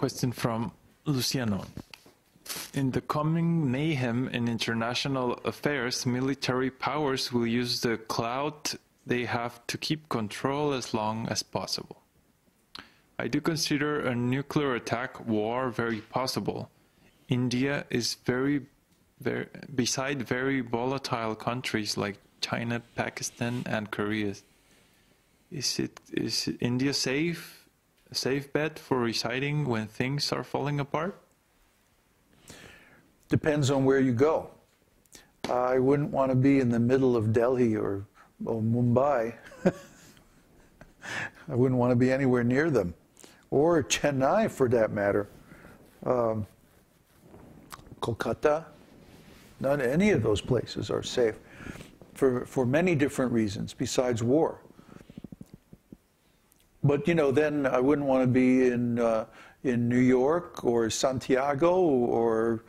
question from Luciano. In the coming mayhem in international affairs, military powers will use the clout they have to keep control as long as possible. I do consider a nuclear attack war very possible. India is beside very volatile countries like China, Pakistan, and Korea. Is India a safe bet for residing when things are falling apart? Depends on where you go. I wouldn't want to be in the middle of Delhi or Mumbai. I wouldn't want to be anywhere near them. Or Chennai, for that matter. Kolkata. Not any of those places are safe for many different reasons besides war. But, you know, then I wouldn't want to be in New York or Santiago or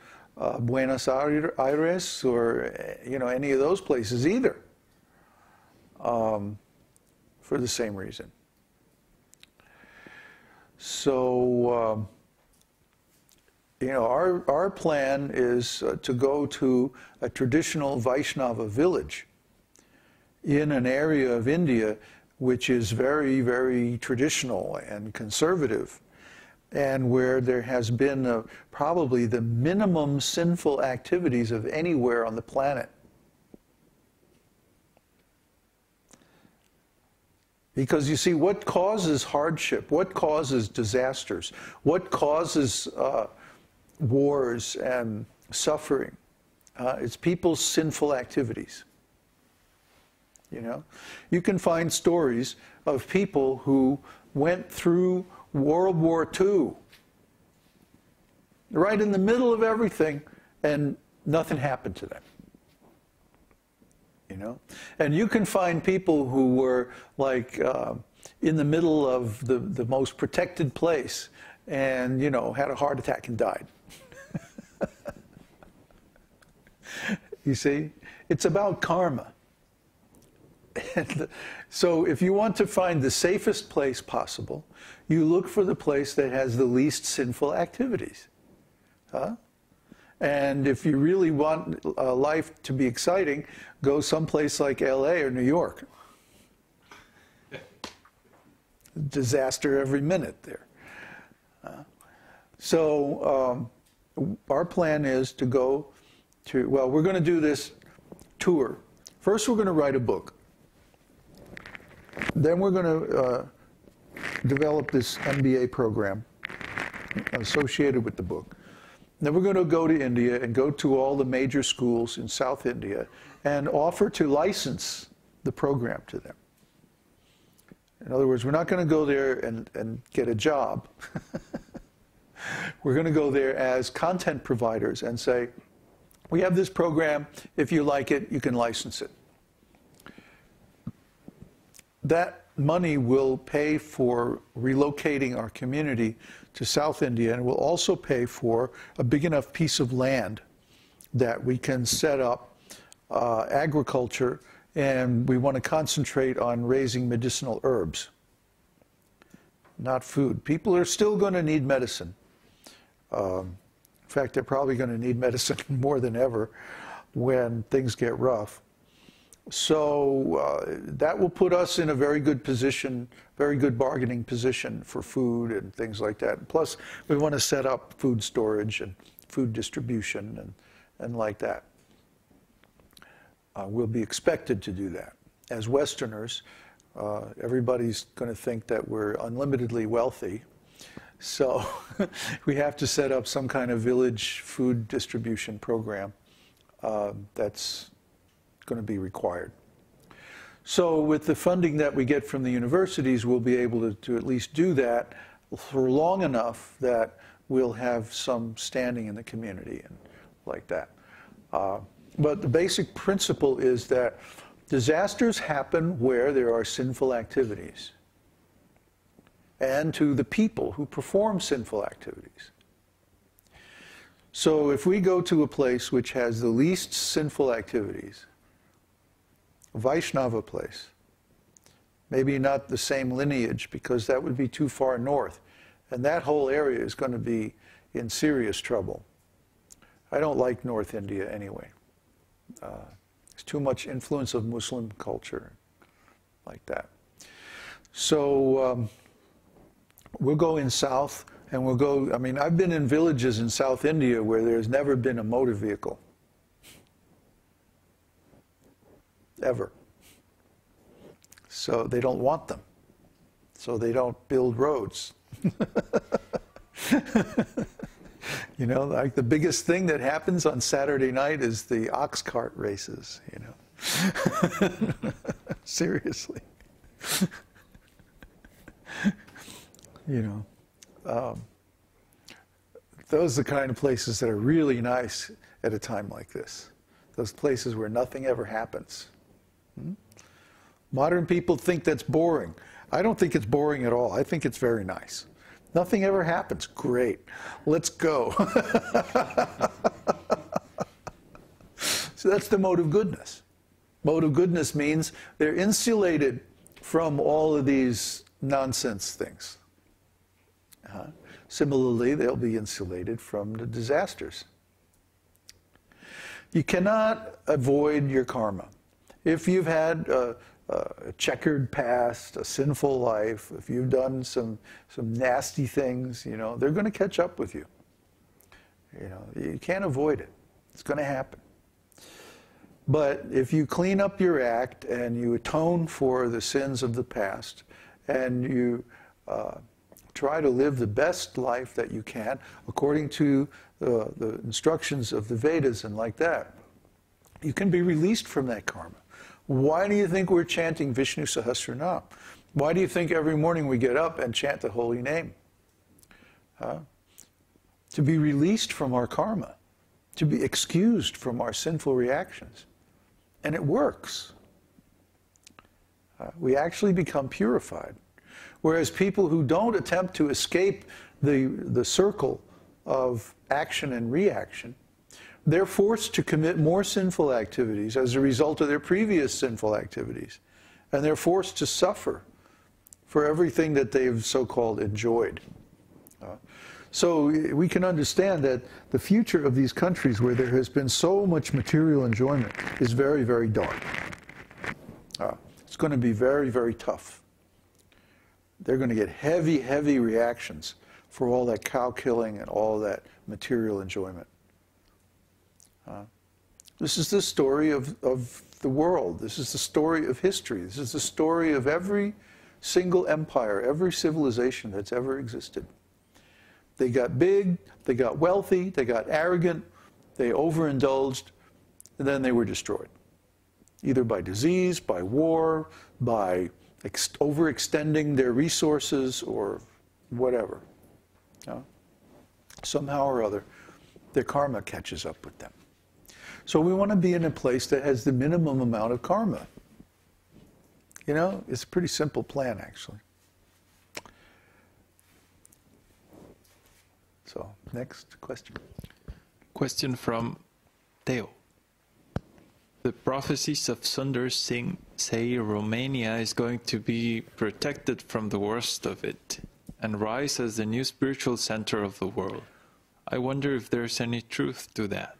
Buenos Aires or, you know, any of those places either, for the same reason. So, you know, our plan is to go to a traditional Vaishnava village in an area of India which is very, very traditional and conservative, and where there has been probably the minimum sinful activities of anywhere on the planet. Because you see, what causes hardship, what causes disasters, what causes wars and suffering? It's people's sinful activities. You know, you can find stories of people who went through World War II, right in the middle of everything, and nothing happened to them. You know, and you can find people who were like in the middle of the most protected place, and you know, had a heart attack and died. You see, it's about karma. And so if you want to find the safest place possible, you look for the place that has the least sinful activities. And if you really want life to be exciting, go someplace like LA or New York. Disaster every minute there. So our plan is to go to, well, we're going to do this tour. First, we're going to write a book. Then we're going to develop this MBA program associated with the book. Then we're going to go to India and go to all the major schools in South India and offer to license the program to them. In other words, we're not going to go there and get a job. We're going to go there as content providers and say, we have this program. If you like it, you can license it. That money will pay for relocating our community to South India, and will also pay for a big enough piece of land that we can set up agriculture, and we want to concentrate on raising medicinal herbs, not food. People are still going to need medicine. In fact, they're probably going to need medicine more than ever when things get rough. So that will put us in a very good position, very good bargaining position for food and things like that. Plus, we want to set up food storage and food distribution and like that. We'll be expected to do that. As Westerners, everybody's going to think that we're unlimitedly wealthy. So we have to set up some kind of village food distribution program that's going to be required. So with the funding that we get from the universities, we'll be able to at least do that for long enough that we'll have some standing in the community and like that. But the basic principle is that disasters happen where there are sinful activities, and to the people who perform sinful activities. So if we go to a place which has the least sinful activities, a Vaishnava place, maybe not the same lineage because that would be too far north, And that whole area is going to be in serious trouble. I don't like North India anyway. There's too much influence of Muslim culture like that. So we'll go in south, and we'll go, I mean, I've been in villages in South India where there's never been a motor vehicle. Ever. So they don't want them. So they don't build roads. You know, like the biggest thing that happens on Saturday night is the ox cart races, you know. Seriously. You know, those are the kind of places that are really nice at a time like this. Those places where nothing ever happens. Modern people think that's boring. I don't think it's boring at all. I think it's very nice. Nothing ever happens. Great. Let's go. So that's the mode of goodness. Mode of goodness means they're insulated from all of these nonsense things. Similarly, they'll be insulated from the disasters. You cannot avoid your karma. If you've had a checkered past, a sinful life, if you've done some nasty things, you know, they're going to catch up with you. You know, you can't avoid it. It's going to happen. But if you clean up your act and you atone for the sins of the past and you try to live the best life that you can according to the instructions of the Vedas and like that, you can be released from that karma. Why do you think we're chanting Viṣṇusahasranāma? Why do you think every morning we get up and chant the holy name? To be released from our karma, to be excused from our sinful reactions. And it works. We actually become purified. Whereas people who don't attempt to escape the circle of action and reaction, they're forced to commit more sinful activities as a result of their previous sinful activities. And they're forced to suffer for everything that they've so-called enjoyed. So we can understand that the future of these countries where there has been so much material enjoyment is very, very dark. It's going to be very, very tough. They're going to get heavy, heavy reactions for all that cow killing and all that material enjoyment. This is the story of the world. This is the story of history. This is the story of every single empire, every civilization that's ever existed. They got big, they got wealthy, they got arrogant, they overindulged, and then they were destroyed. Either by disease, by war, by overextending their resources, or whatever. Somehow or other, their karma catches up with them. So we want to be in a place that has the minimum amount of karma. You know, it's a pretty simple plan, actually. So, next question. Question from Theo. The prophecies of Sundar Singh say Romania is going to be protected from the worst of it and rise as the new spiritual center of the world. I wonder if there's any truth to that.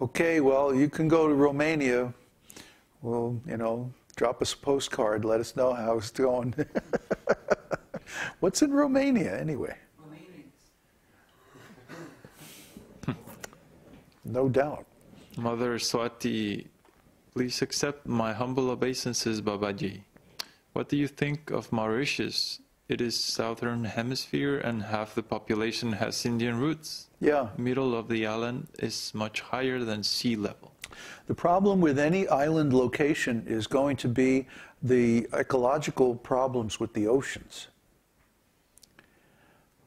Okay, well, you can go to Romania. Well, you know, drop us a postcard. Let us know how it's going. What's in Romania, anyway? No doubt. Mother Swati, please accept my humble obeisances, Babaji. What do you think of Mauritius? It is southern hemisphere and half the population has Indian roots. Yeah. Middle of the island is much higher than sea level. The problem with any island location is going to be the ecological problems with the oceans.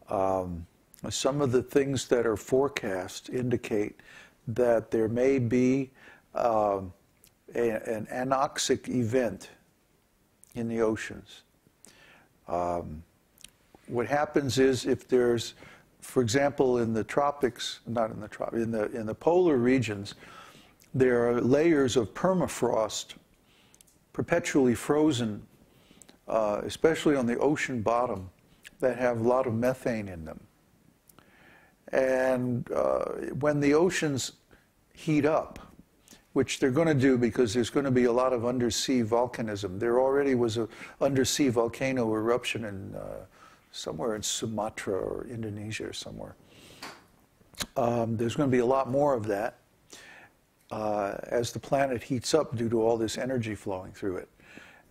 Some of the things that are forecast indicate that there may be an anoxic event in the oceans. What happens is if there's, for example, in the tropics, not in the tropics, in the polar regions, there are layers of permafrost perpetually frozen, especially on the ocean bottom, that have a lot of methane in them. And when the oceans heat up, which they're going to do because there's going to be a lot of undersea volcanism. There already was an undersea volcano eruption in somewhere in Sumatra or Indonesia or somewhere. There's going to be a lot more of that as the planet heats up due to all this energy flowing through it.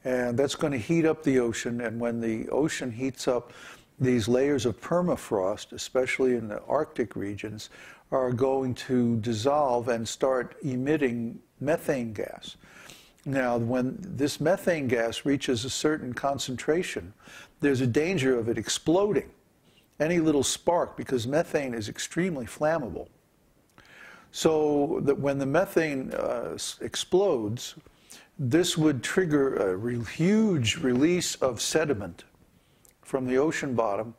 And that's going to heat up the ocean, and when the ocean heats up, these layers of permafrost, especially in the Arctic regions, are going to dissolve and start emitting methane gas. Now, when this methane gas reaches a certain concentration, there's a danger of it exploding. Any little spark, because methane is extremely flammable. So that when the methane explodes, this would trigger a huge release of sediment from the ocean bottom,